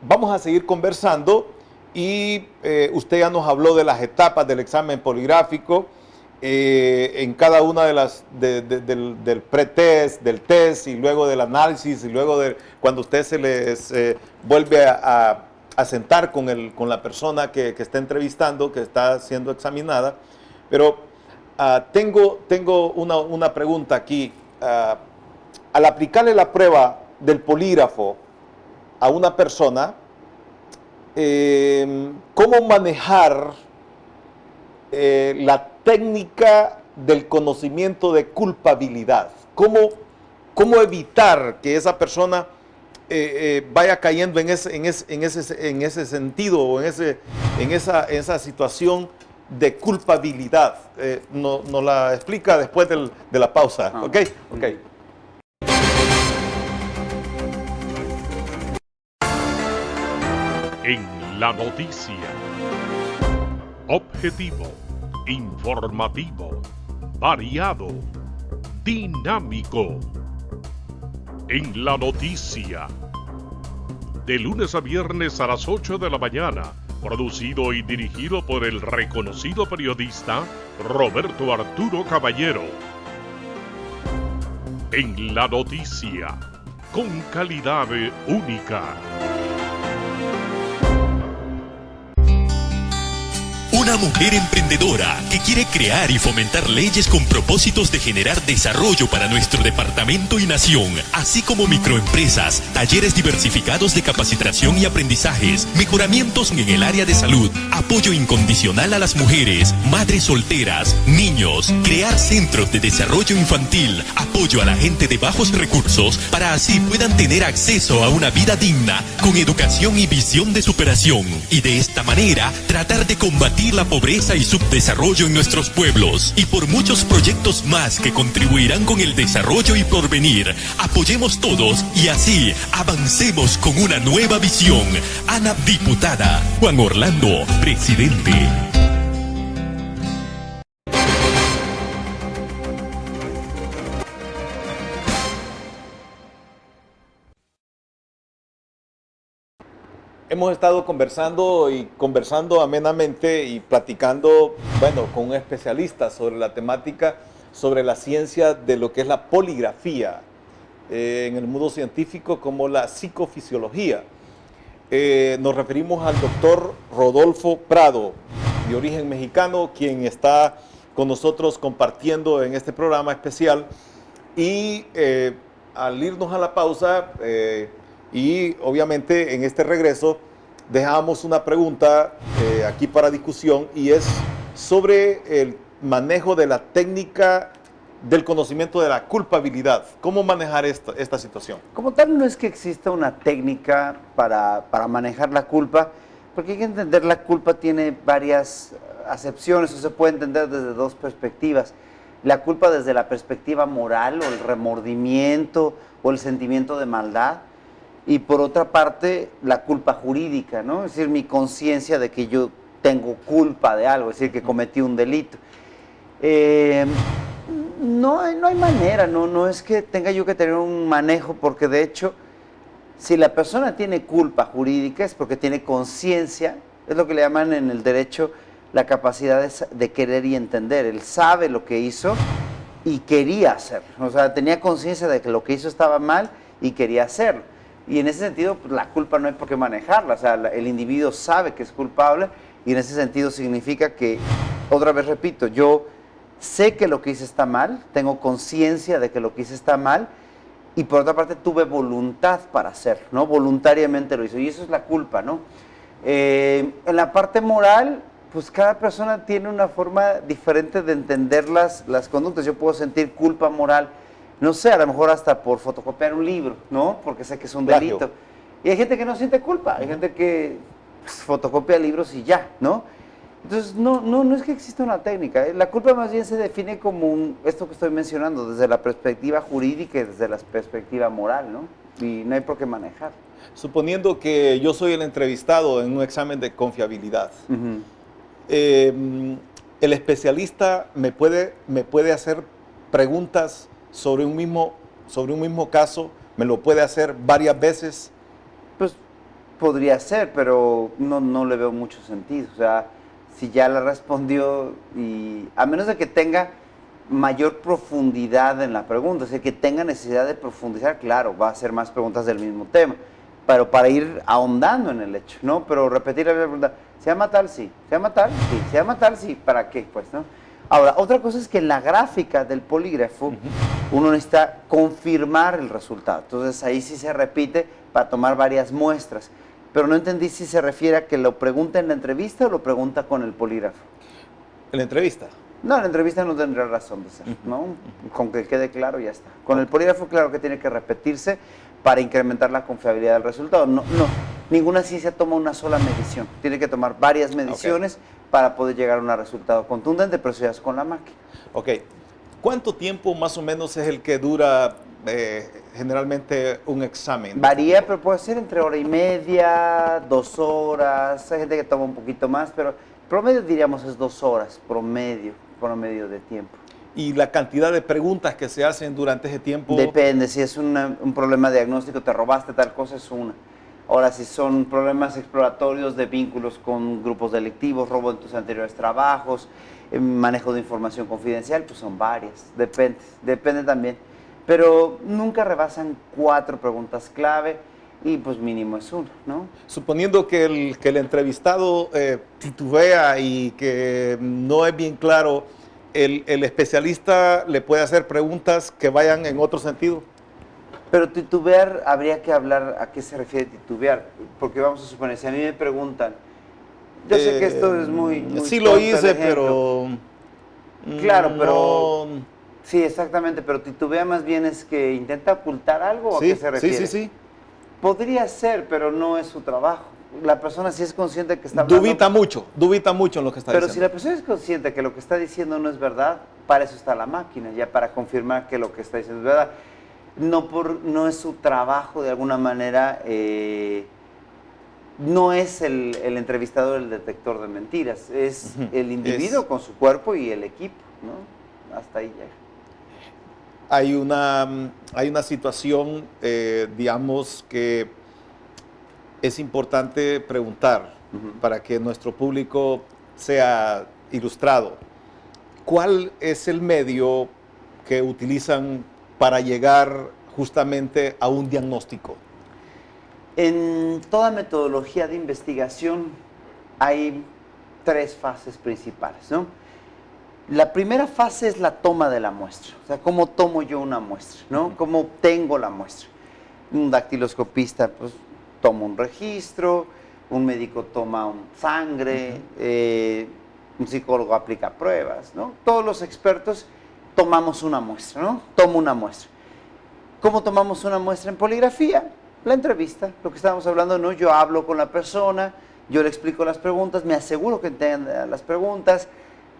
Vamos a seguir conversando y usted ya nos habló de las etapas del examen poligráfico, en cada una de las del pretest, del test y luego del análisis y luego de cuando usted se les vuelve a sentar con la persona que está entrevistando, que está siendo examinada. Pero tengo una pregunta aquí. Al aplicarle la prueba del polígrafo a una persona, ¿cómo manejar la técnica del conocimiento de culpabilidad? ¿Cómo evitar que esa persona vaya cayendo en ese sentido o en esa situación de culpabilidad? Nos la explica después de la pausa. ¿Ok? Ok. En la noticia. Objetivo, informativo, variado, dinámico. En la noticia. De lunes a viernes a las 8 de la mañana. Producido y dirigido por el reconocido periodista Roberto Arturo Caballero. En la noticia. Con calidad única. Una mujer emprendedora que quiere crear y fomentar leyes con propósitos de generar desarrollo para nuestro departamento y nación, así como microempresas, talleres diversificados de capacitación y aprendizajes, mejoramientos en el área de salud, apoyo incondicional a las mujeres, madres solteras, niños, crear centros de desarrollo infantil, apoyo a la gente de bajos recursos para así puedan tener acceso a una vida digna con educación y visión de superación, y de esta manera tratar de combatir la pobreza y subdesarrollo en nuestros pueblos, y por muchos proyectos más que contribuirán con el desarrollo y porvenir. Apoyemos todos y así avancemos con una nueva visión. Ana, diputada. Juan Orlando, presidente. Hemos estado conversando amenamente y platicando, bueno, con un especialista sobre la temática, sobre la ciencia de lo que es la poligrafía en el mundo científico como la psicofisiología. Nos referimos al doctor Rodolfo Prado, de origen mexicano, quien está con nosotros compartiendo en este programa especial. Y al irnos a la pausa, y obviamente en este regreso dejamos una pregunta aquí para discusión, y es sobre el manejo de la técnica del conocimiento de la culpabilidad. ¿Cómo manejar esta situación? Como tal, no es que exista una técnica para manejar la culpa, porque hay que entender la culpa tiene varias acepciones, o se puede entender desde dos perspectivas. La culpa desde la perspectiva moral, o el remordimiento, o el sentimiento de maldad. Y por otra parte, la culpa jurídica, ¿no? Es decir, mi conciencia de que yo tengo culpa de algo, es decir, que cometí un delito. No hay manera, no es que tenga yo que tener un manejo, porque de hecho, si la persona tiene culpa jurídica es porque tiene conciencia, es lo que le llaman en el derecho la capacidad de querer y entender. Él sabe lo que hizo y quería hacerlo, o sea, tenía conciencia de que lo que hizo estaba mal y quería hacerlo. Y en ese sentido, pues, la culpa no hay por qué manejarla, o sea, el individuo sabe que es culpable, y en ese sentido significa que, otra vez repito, yo sé que lo que hice está mal, tengo conciencia de que lo que hice está mal, y por otra parte tuve voluntad para hacerlo, ¿no? Voluntariamente lo hizo, y eso es la culpa, ¿no? En la parte moral, pues cada persona tiene una forma diferente de entender las conductas. Yo puedo sentir culpa moral, no sé, a lo mejor hasta por fotocopiar un libro, ¿no? Porque sé que es un delito. Plagio. Y hay gente que no siente culpa, hay gente que pues, fotocopia libros y ya, ¿no? Entonces, no es que exista una técnica, ¿eh? La culpa más bien se define como esto que estoy mencionando, desde la perspectiva jurídica y desde la perspectiva moral, ¿no? Y no hay por qué manejar. Suponiendo que yo soy el entrevistado en un examen de confiabilidad, el especialista me puede hacer preguntas sobre un mismo caso, me lo puede hacer varias veces. Pues Podría ser, pero no le veo mucho sentido. O sea, si ya la respondió y a menos de que tenga mayor profundidad en la pregunta, o sea, que tenga necesidad de profundizar, claro, va a hacer más preguntas del mismo tema, pero para ir ahondando en el hecho, ¿no? Pero repetir la pregunta, ¿se llama tal? Sí. ¿Se llama tal? Sí. ¿Se llama tal? Sí. ¿Para qué? Pues, ¿no? Ahora, otra cosa es que en la gráfica del polígrafo uno necesita confirmar el resultado. Entonces, ahí sí se repite para tomar varias muestras. Pero no entendí si se refiere a que lo pregunta en la entrevista o lo pregunta con el polígrafo. ¿En la entrevista? No, en la entrevista no tendría razón de ser, ¿no? Con que quede claro, ya está. Con el polígrafo, claro que tiene que repetirse para incrementar la confiabilidad del resultado. No, ninguna ciencia toma una sola medición. Tiene que tomar varias mediciones para poder llegar a un resultado contundente, pero eso ya es con la máquina. Ok. ¿Cuánto tiempo más o menos es el que dura generalmente un examen? Varía, pero puede ser entre 1:30, 2 horas. Hay gente que toma un poquito más, pero promedio diríamos es 2 horas, promedio de tiempo. ¿Y la cantidad de preguntas que se hacen durante ese tiempo? Depende, si es un problema diagnóstico, te robaste tal cosa, es una. Ahora, si son problemas exploratorios de vínculos con grupos delictivos, robo en tus anteriores trabajos, manejo de información confidencial, pues son varias, depende también. Pero nunca rebasan 4 preguntas clave y pues mínimo es 1, ¿no? Suponiendo que el entrevistado titubea y que no es bien claro, el especialista le puede hacer preguntas que vayan en otro sentido. Pero titubear, habría que hablar a qué se refiere titubear, porque vamos a suponer, si a mí me preguntan, yo sé que esto es muy sí lo hice, pero... Claro, pero... No. Sí, exactamente, pero titubea más bien es que intenta ocultar algo, ¿o a qué se refiere? Sí. Podría ser, pero no es su trabajo. La persona sí es consciente que está hablando... Dubita mucho en lo que está diciendo. Pero si la persona es consciente que lo que está diciendo no es verdad, para eso está la máquina, ya para confirmar que lo que está diciendo es verdad. No es su trabajo de alguna manera, no es el entrevistador el detector de mentiras, es el individuo con su cuerpo y el equipo, ¿no? Hasta ahí llega. Hay una situación, digamos, que es importante preguntar para que nuestro público sea ilustrado. ¿Cuál es el medio que utilizan para llegar justamente a un diagnóstico? En toda metodología de investigación hay 3 fases principales, ¿no? La primera fase es la toma de la muestra, o sea, cómo tomo yo una muestra, ¿no? Cómo obtengo la muestra. Un dactiloscopista, pues, toma un registro, un médico toma sangre, un psicólogo aplica pruebas, ¿no? Todos los expertos tomamos una muestra, ¿no? Tomo una muestra. ¿Cómo tomamos una muestra en poligrafía? La entrevista, lo que estábamos hablando, ¿no? Yo hablo con la persona, yo le explico las preguntas, me aseguro que entienda las preguntas,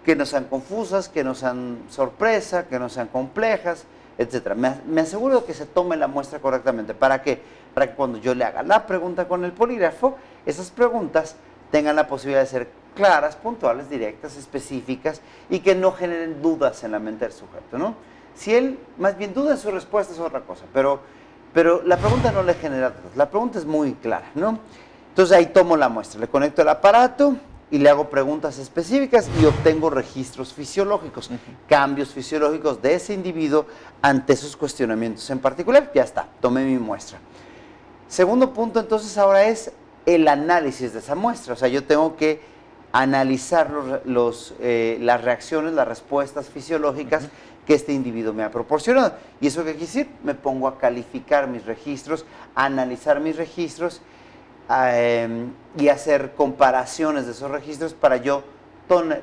que no sean confusas, que no sean sorpresa, que no sean complejas, etc. Me aseguro de que se tome la muestra correctamente. ¿Para qué? Para que cuando yo le haga la pregunta con el polígrafo, esas preguntas tengan la posibilidad de ser claras, puntuales, directas, específicas y que no generen dudas en la mente del sujeto, ¿no? Si él más bien duda en su respuesta es otra cosa, pero la pregunta no le genera dudas, la pregunta es muy clara, ¿no? Entonces ahí tomo la muestra, le conecto el aparato y le hago preguntas específicas y obtengo registros fisiológicos, cambios fisiológicos de ese individuo ante esos cuestionamientos en particular. Ya está, tomé mi muestra. Segundo punto, entonces, ahora es el análisis de esa muestra. O sea, yo tengo que analizar las reacciones, las respuestas fisiológicas que este individuo me ha proporcionado. ¿Y eso qué quiere decir? Me pongo a calificar mis registros, a analizar mis registros y hacer comparaciones de esos registros para yo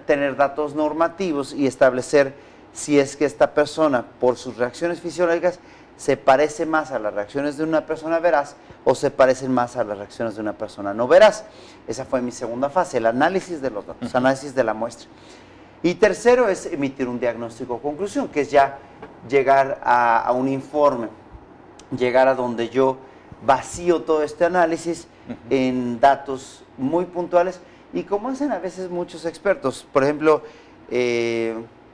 tener datos normativos y establecer si es que esta persona, por sus reacciones fisiológicas, se parece más a las reacciones de una persona veraz o se parecen más a las reacciones de una persona no veraz. Esa fue mi segunda fase, el análisis de los datos, análisis de la muestra. Y tercero es emitir un diagnóstico o conclusión, que es ya llegar a un informe, llegar a donde yo vacío todo este análisis en datos muy puntuales y como hacen a veces muchos expertos. Por ejemplo,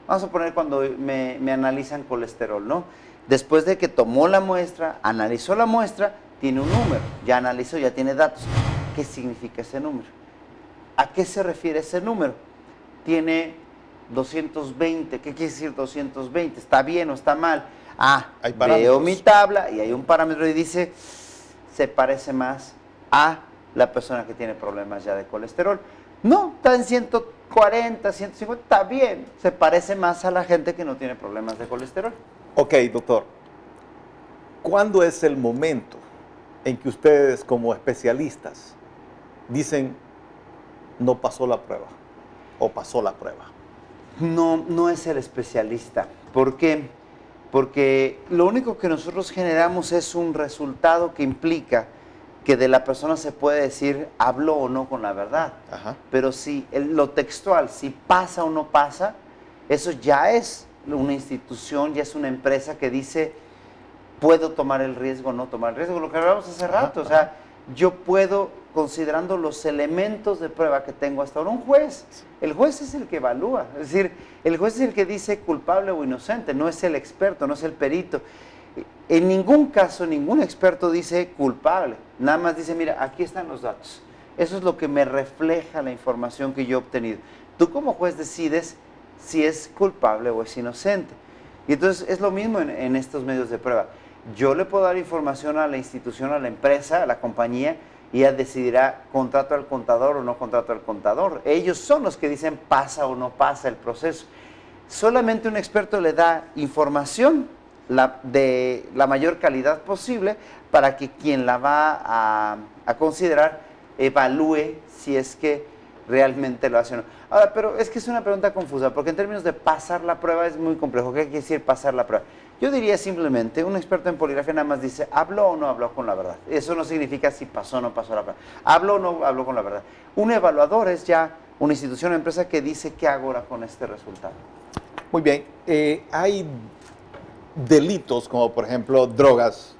vamos a poner cuando me analizan colesterol, ¿no? Después de que tomó la muestra, analizó la muestra, tiene un número, ya analizó, ya tiene datos. qué significa ese número. ¿A qué se refiere ese número? Tiene 220, ¿qué quiere decir 220? ¿Está bien o está mal? Veo mi tabla y hay un parámetro y dice, se parece más a la persona que tiene problemas ya de colesterol. No, está en 140, 150, está bien, se parece más a la gente que no tiene problemas de colesterol. Ok, doctor, ¿cuándo es el momento en que ustedes como especialistas dicen no pasó la prueba o pasó la prueba? No es el especialista. ¿Por qué? Porque lo único que nosotros generamos es un resultado que implica que de la persona se puede decir habló o no con la verdad. Ajá. Pero si lo textual, si pasa o no pasa, eso ya es una institución, ya es una empresa que dice puedo tomar el riesgo o no tomar el riesgo, lo que hablamos hace rato. O sea, yo puedo, considerando los elementos de prueba que tengo hasta ahora, un juez, el juez es el que evalúa, es decir, el juez es el que dice culpable o inocente, no es el experto, no es el perito. En ningún caso, ningún experto dice culpable, nada más dice, mira, aquí están los datos. Eso es lo que me refleja la información que yo he obtenido. Tú como juez decides si es culpable o es inocente. Y entonces es lo mismo en estos medios de prueba. Yo le puedo dar información a la institución, a la empresa, a la compañía, y ella decidirá contrato al contador o no contrato al contador. Ellos son los que dicen pasa o no pasa el proceso. Solamente un experto le da información de la mayor calidad posible para que quien la va a considerar evalúe si es que realmente lo hace o no. Ahora, pero es que es una pregunta confusa, porque en términos de pasar la prueba es muy complejo. ¿Qué quiere decir pasar la prueba? Yo diría simplemente, un experto en poligrafía nada más dice, ¿habló o no habló con la verdad? Eso no significa si pasó o no pasó la prueba. ¿Habló o no habló con la verdad? Un evaluador es ya una institución o empresa que dice, ¿qué hago ahora con este resultado? Muy bien, hay delitos como por ejemplo drogas,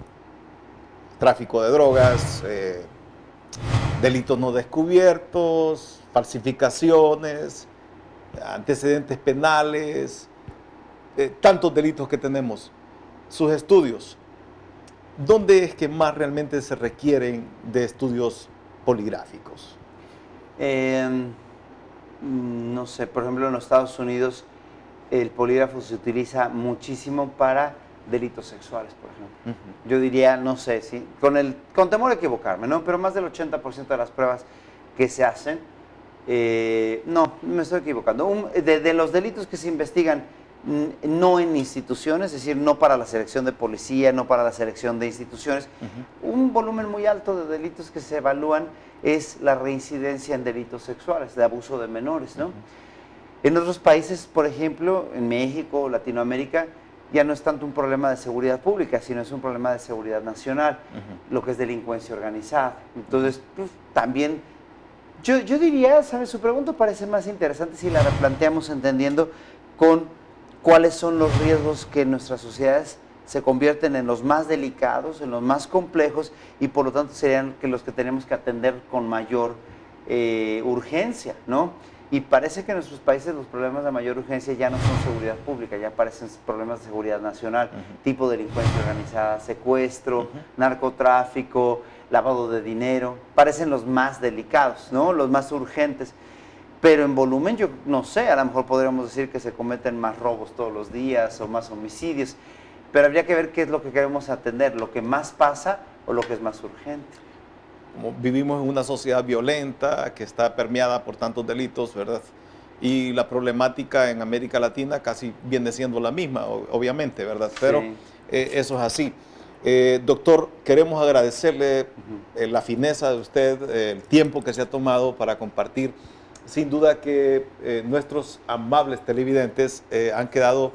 tráfico de drogas, delitos no descubiertos, falsificaciones, antecedentes penales, tantos delitos que tenemos. Sus estudios, ¿dónde es que más realmente se requieren de estudios poligráficos? No sé, por ejemplo en los Estados Unidos el polígrafo se utiliza muchísimo para delitos sexuales, por ejemplo. Yo diría, no sé, ¿sí? Con temor a equivocarme, ¿no? Pero más del 80% de las pruebas que se hacen, no, me estoy equivocando. De los delitos que se investigan, no en instituciones, es decir, no para la selección de policía, no para la selección de instituciones, un volumen muy alto de delitos que se evalúan es la reincidencia en delitos sexuales, de abuso de menores, ¿no? En otros países, por ejemplo, en México, Latinoamérica, ya no es tanto un problema de seguridad pública, sino es un problema de seguridad nacional, lo que es delincuencia organizada. Entonces, pues, también, yo diría, ¿sabes? Su pregunta parece más interesante si la replanteamos entendiendo con cuáles son los riesgos que en nuestras sociedades se convierten en los más delicados, en los más complejos, y por lo tanto serían los que tenemos que atender con mayor urgencia, ¿no? Y parece que en nuestros países los problemas de mayor urgencia ya no son seguridad pública, ya parecen problemas de seguridad nacional, tipo delincuencia organizada, secuestro, narcotráfico, lavado de dinero, parecen los más delicados, ¿no? Los más urgentes. Pero en volumen, yo no sé, a lo mejor podríamos decir que se cometen más robos todos los días o más homicidios, pero habría que ver qué es lo que queremos atender, lo que más pasa o lo que es más urgente. Como vivimos en una sociedad violenta que está permeada por tantos delitos, ¿verdad? Y la problemática en América Latina casi viene siendo la misma, obviamente, ¿verdad? Pero Sí. Eso es así. Doctor, queremos agradecerle la fineza de usted, el tiempo que se ha tomado para compartir. Sin duda que nuestros amables televidentes han quedado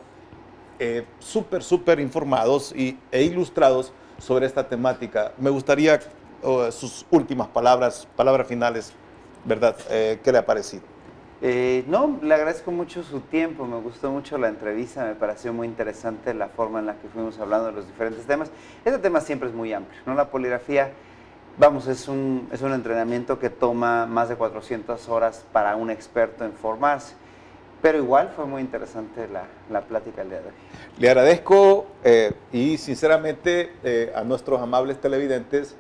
súper informados e ilustrados sobre esta temática. Me gustaría sus últimas palabras finales, ¿verdad? ¿Qué le ha parecido? No, le agradezco mucho su tiempo, me gustó mucho la entrevista, me pareció muy interesante la forma en la que fuimos hablando de los diferentes temas. Este tema siempre es muy amplio, ¿no? La poligrafía, vamos, es un entrenamiento que toma más de 400 horas para un experto en formarse, pero igual fue muy interesante la plática el día de hoy. Le agradezco y sinceramente a nuestros amables televidentes